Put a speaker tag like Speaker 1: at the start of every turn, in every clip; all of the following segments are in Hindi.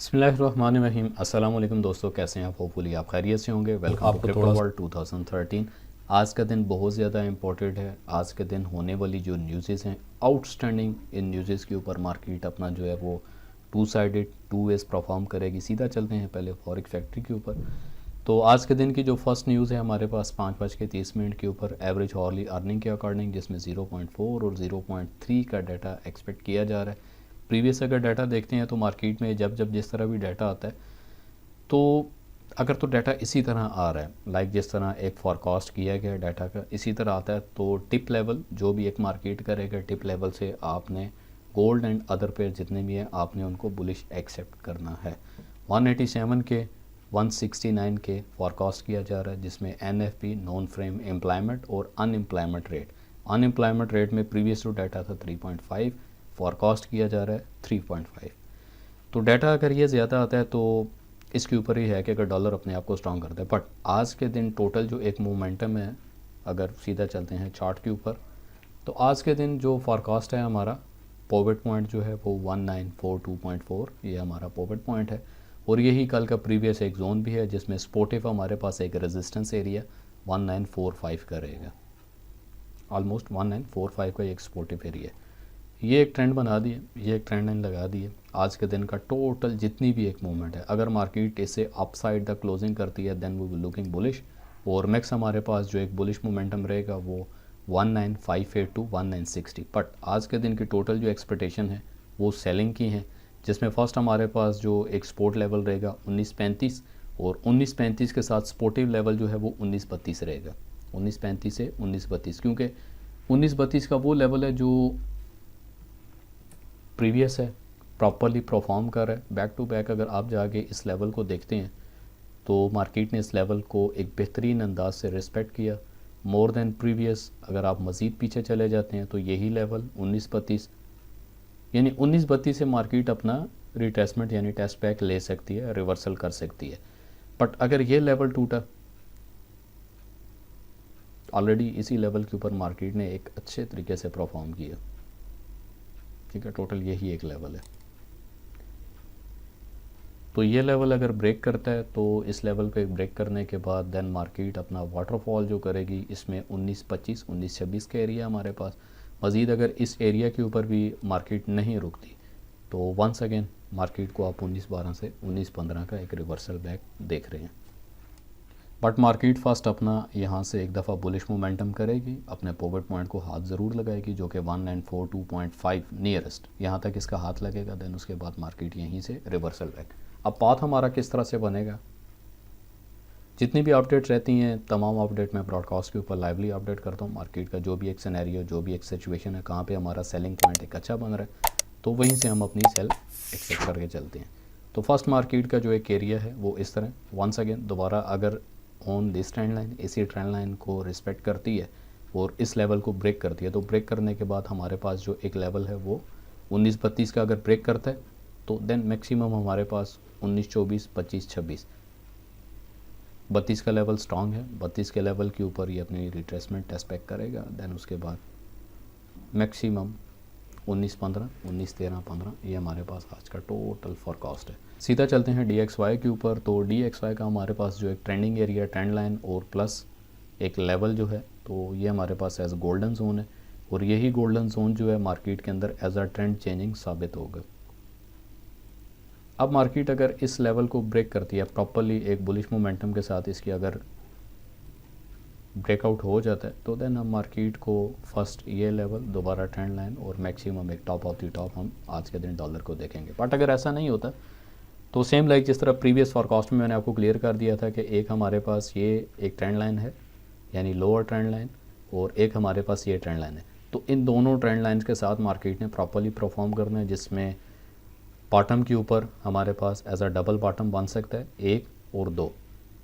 Speaker 1: बिस्मिल्लाहिर्रहमानिर्रहीम। अस्सलाम वालेकुम दोस्तों, कैसे हैं आप? होपफुली आप खैरियत से होंगे। Welcome to crypto world 2013। आज का दिन बहुत ज़्यादा इम्पोर्टेंट है। आज के दिन होने वाली जो न्यूज़ेस हैं, आउटस्टैंडिंग, इन न्यूज़ेस के ऊपर मार्केट अपना जो है वो two sided two ways perform करेगी। सीधा चलते हैं पहले फॉरेक्स फैक्ट्री के ऊपर। तो आज के दिन की जो फर्स्ट न्यूज़ है हमारे पास 5:30 के ऊपर एवरेज हॉर्ली अर्निंग के अकॉर्डिंग, जिसमें 0.4 और 0.3 का डाटा एक्सपेक्ट किया जा रहा है। प्रीवियस अगर डाटा देखते हैं तो मार्केट में जब जब जिस तरह भी डाटा आता है, तो अगर तो डाटा इसी तरह आ रहा है, लाइक जिस तरह एक फॉरकास्ट किया गया डाटा का इसी तरह आता है, तो टिप लेवल जो भी एक मार्केट करेगा, टिप लेवल से आपने गोल्ड एंड अदर पेयर जितने भी हैं आपने उनको बुलिश एक्सेप्ट करना है। 187 के 169 के फॉरकास्ट किया जा रहा है, जिसमें NFP नॉन फ्रेम एम्प्लॉयमेंट और अनएम्प्लॉयमेंट रेट में प्रीवियस जो डाटा था 3.5, फॉरकास्ट किया जा रहा है 3.5। तो डाटा अगर ये ज़्यादा आता है तो इसके ऊपर ही है कि अगर डॉलर अपने आप को स्ट्रॉन्ग करता है। बट आज के दिन टोटल जो एक मोमेंटम है, अगर सीधा चलते हैं चार्ट के ऊपर, तो आज के दिन जो फॉरकास्ट है हमारा पॉवेट पॉइंट जो है वो 1942.4, ये हमारा पॉवेट पॉइंट है। और यही कल का प्रीवियस एक जोन भी है, जिसमें स्पोर्टिव हमारे पास एक रेजिस्टेंस एरिया 1945 का रहेगा। ऑलमोस्ट 1945 का एक सपोर्टिव एरिया है। ये एक ट्रेंड बना दिए, ये एक ट्रेंड लाइन लगा दी है। आज के दिन का टोटल जितनी भी एक मूवमेंट है, अगर मार्केट इसे अपसाइड द क्लोजिंग करती है then we will looking bullish. और मैक्स हमारे पास जो एक बुलिश मोमेंटम रहेगा वो 1958 टू 1960। बट आज के दिन की टोटल जो एक्सपेक्टेशन है वो सेलिंग की है, जिसमें फर्स्ट हमारे पास जो एक सपोर्ट लेवल रहेगा 1935, और 1935 के साथ सपोर्टिव लेवल जो है वो 1932 रहेगा। 1935 से 1932, क्योंकि 1932 का वो लेवल है जो प्रीवियस है, प्रॉपरली परफॉर्म कर रहा है बैक टू बैक। अगर आप जाके इस लेवल को देखते हैं तो मार्केट ने इस लेवल को एक बेहतरीन अंदाज से रिस्पेक्ट किया, मोर देन प्रीवियस। अगर आप मज़ीद पीछे चले जाते हैं तो यही लेवल 1932, यानी 1932 से मार्केट अपना रिट्रेसमेंट यानी टेस्ट बैक ले सकती है, रिवर्सल कर सकती है। बट अगर ये लेवल टूटा, ऑलरेडी इसी लेवल के ऊपर मार्केट ने एक अच्छे तरीके से परफॉर्म किया, ठीक है। टोटल यही एक लेवल है। तो ये लेवल अगर ब्रेक करता है तो इस लेवल को ब्रेक करने के बाद देन मार्केट अपना वाटरफॉल जो करेगी, इसमें 1925 1926 का एरिया हमारे पास। मज़ीद अगर इस एरिया के ऊपर भी मार्केट नहीं रुकती तो वंस अगेन मार्केट को आप 1912 से 1915 का एक रिवर्सल बैक देख रहे हैं। बट मार्केट फर्स्ट अपना यहाँ से एक दफ़ा बुलिश मोमेंटम करेगी, अपने पॉवेट पॉइंट को हाथ ज़रूर लगाएगी जो कि 1942.5 नियरेस्ट, यहाँ तक इसका हाथ लगेगा। देन उसके बाद मार्केट यहीं से रिवर्सल बैक। अब पाथ हमारा किस तरह से बनेगा, जितनी भी अपडेट रहती हैं तमाम अपडेट मैं ब्रॉडकास्ट के ऊपर लाइवली अपडेट करता हूँ। मार्केट का जो भी एक सिनेरियो, जो भी एक सिचुएशन है, कहाँ पे हमारा सेलिंग पॉइंट एक अच्छा बन रहा है, तो वहीं से हम अपनी सेल एक्सेप्ट करके चलते हैं। तो फर्स्ट मार्केट का जो एक एरिया है वो इस तरह, वंस अगेन दोबारा अगर ऑन दिस ट्रेंड लाइन, इसी ट्रेंड लाइन को रिस्पेक्ट करती है और इस लेवल को ब्रेक करती है, तो ब्रेक करने के बाद हमारे पास जो एक लेवल है वो 1932 का अगर ब्रेक करता है तो देन मैक्सिमम हमारे पास 1924 25 26 32 का लेवल स्ट्रांग है। 32 के लेवल के ऊपर ये अपनी रिट्रेसमेंट टेस्ट बैक करेगा। देन उसके बाद मैक्सिमम 1915 1913 15, ये हमारे पास आज का टोटल फॉरकास्ट है। सीधा चलते हैं DXY के ऊपर। तो DXY का हमारे पास जो एक ट्रेंडिंग एरिया, ट्रेंड लाइन और प्लस एक लेवल जो है, तो ये हमारे पास एज गोल्डन जोन है। और यही गोल्डन जोन जो है मार्केट के अंदर एज अ ट्रेंड चेंजिंग साबित होगा। अब मार्केट अगर इस लेवल को ब्रेक करती है प्रॉपरली एक बुलिश मोमेंटम के साथ, इसकी अगर ब्रेकआउट हो जाता है तो देन हम मार्केट को फर्स्ट ये लेवल, दोबारा ट्रेंड लाइन और मैक्सिमम एक टॉप ऑफ द टॉप हम आज के दिन डॉलर को देखेंगे। बट अगर ऐसा नहीं होता तो सेम लाइक जिस तरह प्रीवियस फॉरकास्ट में मैंने आपको क्लियर कर दिया था कि एक हमारे पास ये एक ट्रेंड लाइन है यानी लोअर ट्रेंड लाइन, और एक हमारे पास ये ट्रेंड लाइन है। तो इन दोनों ट्रेंड लाइन्स के साथ मार्केट ने प्रॉपरली परफॉर्म करना है, जिसमें बॉटम के ऊपर हमारे पास एज अ डबल बॉटम बन सकता है 1 और 2।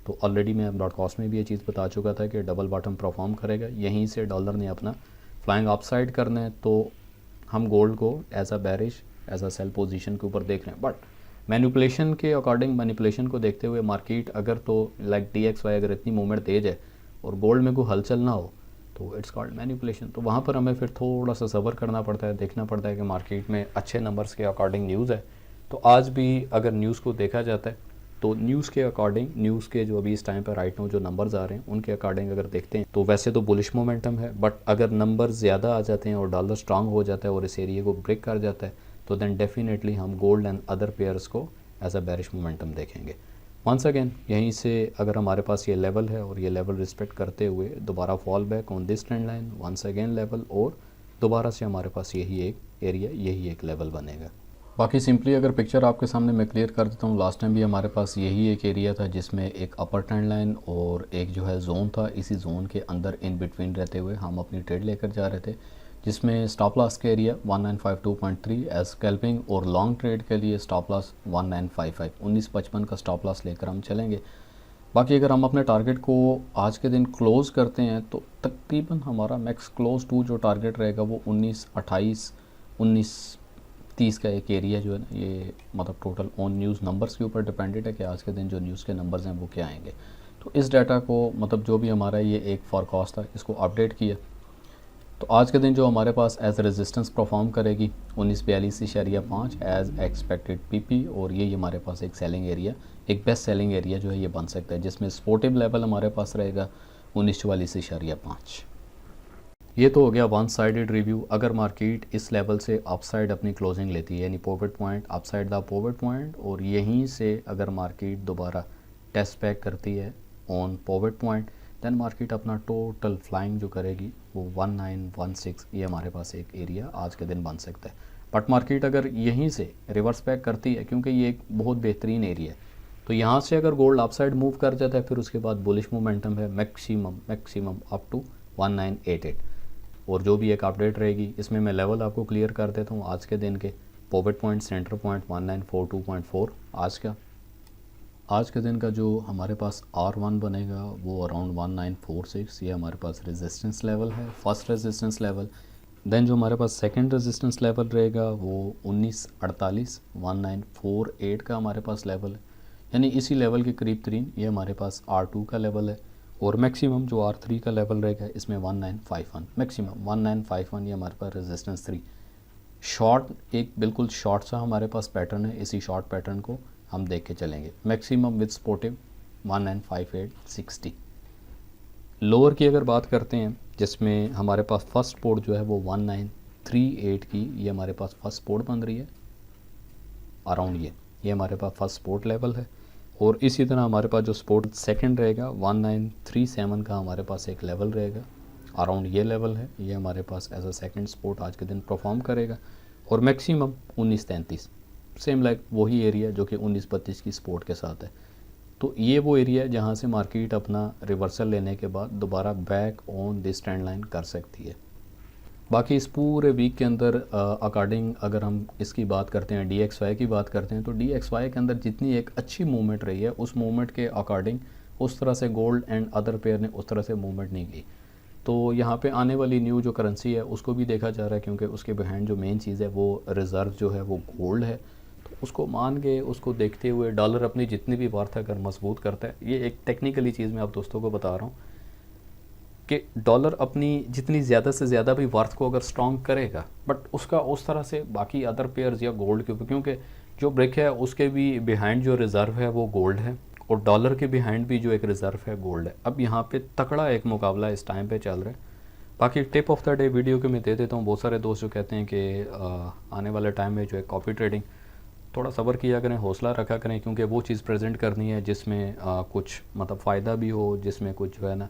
Speaker 1: तो ऑलरेडी मैं ब्रॉडकास्ट में भी ये चीज़ बता चुका था कि डबल बॉटम परफॉर्म करेगा। यहीं से डॉलर ने अपना फ्लाइंग अपसाइड करना है, तो हम गोल्ड को as a bearish, as a sell position के ऊपर देख रहे हैं। बट मैनिपुलेशन के अकॉर्डिंग, मैनिपुलेशन को देखते हुए मार्केट अगर तो लाइक DXY अगर इतनी मूवमेंट तेज है और गोल्ड में कोई हलचल ना हो तो इट्स कॉल्ड मैनिपुलेशन। तो वहाँ पर हमें फिर थोड़ा सा सब्र करना पड़ता है, देखना पड़ता है कि मार्केट में अच्छे नंबर्स के अकॉर्डिंग न्यूज़ है तो आज भी अगर न्यूज़ को देखा जाता है तो न्यूज़ के अकॉर्डिंग, न्यूज़ के जो अभी इस टाइम पर राइट नाउ जो नंबर्स आ रहे हैं उनके अकॉर्डिंग अगर देखते हैं तो वैसे तो बुलिश मोमेंटम है, बट अगर नंबर ज़्यादा आ जाते हैं और डॉलर स्ट्रांग हो जाता है और इस एरिया को ब्रेक कर जाता है तो देन डेफिनेटली हम गोल्ड एंड अदर पेयर्स को एज अ बेरिश मोमेंटम देखेंगे। वंस अगेन यहीं से अगर हमारे पास ये लेवल है और ये लेवल रिस्पेक्ट करते हुए दोबारा fall back on this trend line, once again level, और दोबारा से हमारे पास यही एक एरिया, यही एक लेवल बनेगा। बाकी सिंपली अगर पिक्चर आपके सामने मैं क्लियर कर देता हूँ, लास्ट टाइम भी हमारे पास यही एक एरिया था जिसमें एक अपर ट्रेंड लाइन और एक जो है जोन था। इसी जोन के अंदर इन बिटवीन रहते हुए हम अपनी ट्रेड लेकर जा रहे थे, जिसमें स्टॉप लॉस के एरिया 1952.3 एज स्कैल्पिंग और लॉन्ग ट्रेड के लिए स्टॉप लॉस 1955 1955 का स्टॉप लॉस लेकर हम चलेंगे। बाकी अगर हम अपने टारगेट को आज के दिन क्लोज़ करते हैं तो तकरीबन हमारा मैक्स क्लोज टू जो टारगेट रहेगा वो 1928 1930 का एक एरिया जो है ना, ये मतलब टोटल ऑन न्यूज़ नंबर्स के ऊपर डिपेंडेड है कि आज के दिन जो न्यूज़ के नंबर्स हैं वो क्या आएंगे। तो इस डाटा को मतलब जो भी हमारा ये एक फॉरकास्ट था इसको अपडेट किया, तो आज के दिन जो हमारे पास एज रेजिस्टेंस परफॉर्म करेगी 1942.5 एज एक्सपेक्टेड पीपी, और ये हमारे पास एक सेलिंग एरिया, एक बेस्ट सेलिंग एरिया जो है ये बन सकता है, जिसमें सपोर्टिव लेवल हमारे पास रहेगा 1944.5। ये तो हो गया वन साइडेड रिव्यू। अगर मार्केट इस लेवल से अपसाइड अपनी क्लोजिंग लेती है, यानी pocket point upside the pocket point, और यहीं से अगर मार्केट दोबारा टेस्ट बैक करती है on pocket point, then market अपना टोटल फ्लाइंग जो करेगी वो 1916, ये हमारे पास एक एरिया आज के दिन बन सकता है। बट मार्केट अगर यहीं से रिवर्स बैक करती है, क्योंकि ये एक बहुत बेहतरीन एरिया है, तो यहाँ से अगर गोल्ड अपसाइड मूव कर जाता है फिर उसके बाद बुलिश मोमेंटम है मैक्सिमम अप टू 1988, और जो भी एक अपडेट रहेगी इसमें मैं लेवल आपको क्लियर कर देता हूँ। आज के दिन के पॉकेट पॉइंट सेंटर पॉइंट 1942.4 आज के दिन का जो हमारे पास R1 बनेगा वो अराउंड 1946, ये हमारे पास रेजिस्टेंस लेवल है, फर्स्ट रेजिस्टेंस लेवल। देन जो हमारे पास सेकंड रेजिस्टेंस लेवल रहेगा वो 1948 1948 का हमारे पास लेवल है, यानी इसी लेवल के करीब तरीन ये हमारे पास R2 का लेवल है, और मैक्सिमम जो R3 का लेवल रहेगा इसमें 1951, मैक्सिमम 1951 ये हमारे पास रेजिस्टेंस 3। शॉर्ट एक बिल्कुल शॉर्ट सा हमारे पास पैटर्न है, इसी शॉर्ट पैटर्न को हम देख के चलेंगे। Maximum with supportive 1958.60। लोअर की अगर बात करते हैं जिसमें हमारे पास फर्स्ट सपोर्ट जो है वो 1938 की, ये हमारे पास फर्स्ट सपोर्ट बन रही है अराउंड, ये हमारे पास फर्स्ट सपोर्ट लेवल है, और इसी तरह हमारे पास जो सपोर्ट सेकंड रहेगा 1937 का हमारे पास एक लेवल रहेगा अराउंड, ये लेवल है, ये हमारे पास एज अ सेकंड सपोर्ट आज के दिन परफॉर्म करेगा, और मैक्सिमम 1933 सेम लाइक वही एरिया जो कि 1932 की सपोर्ट के साथ है। तो ये वो एरिया है जहाँ से मार्केट अपना रिवर्सल लेने के बाद दोबारा back on this trend line कर सकती है। बाकी इस पूरे वीक के अंदर अकॉर्डिंग अगर हम इसकी बात करते हैं, DXY की बात करते हैं, तो DXY के अंदर जितनी एक अच्छी मूवमेंट रही है उस मूवमेंट के अकॉर्डिंग उस तरह से गोल्ड एंड अदर पेयर ने उस तरह से मूवमेंट नहीं की। तो यहाँ पे आने वाली न्यू जो करेंसी है उसको भी देखा जा रहा है, क्योंकि उसके बिहाइंड जो मेन चीज़ है वो रिज़र्व जो है वो गोल्ड है, तो उसको मान के उसको देखते हुए डॉलर अपनी जितनी भी वार्ता अगर मजबूत करता है, ये एक टेक्निकली चीज़ मैं आप दोस्तों को बता रहा हूँ कि डॉलर अपनी जितनी ज़्यादा से ज़्यादा भी वर्थ को अगर स्ट्रॉन्ग करेगा, बट उसका उस तरह से बाकी अदर पेयर्स या गोल्ड के ऊपर, क्योंकि जो ब्रेक है उसके भी बिहाइंड जो रिज़र्व है वो गोल्ड है, और डॉलर के बिहाइंड भी जो एक रिज़र्व है गोल्ड है। अब यहाँ पे तकड़ा एक मुकाबला इस टाइम पे चल रहा है। बाकी tip of the day video के मैं दे देता हूँ। बहुत सारे दोस्त जो कहते हैं कि आने वाले टाइम में जो है कॉपी ट्रेडिंग, थोड़ा सब्र किया करें, हौसला रखा करें, क्योंकि वो चीज़ प्रेजेंट करनी है जिसमें कुछ मतलब फ़ायदा भी हो, जिसमें कुछ जो है ना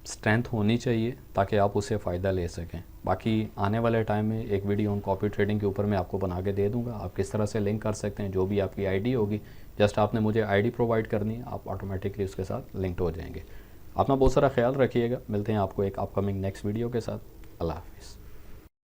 Speaker 1: स्ट्रेंथ होनी चाहिए ताकि आप उससे फ़ायदा ले सकें। बाकी आने वाले टाइम में एक वीडियो ऑन कॉपी ट्रेडिंग के ऊपर मैं आपको बना के दे दूंगा, आप किस तरह से लिंक कर सकते हैं। जो भी आपकी आईडी होगी, जस्ट आपने मुझे आईडी प्रोवाइड करनी है, आप ऑटोमेटिकली उसके साथ लिंक्ड हो जाएंगे। अपना बहुत सारा ख्याल रखिएगा, मिलते हैं आपको एक अपकमिंग नेक्स्ट वीडियो के साथ। अल्लाह हाफिज़।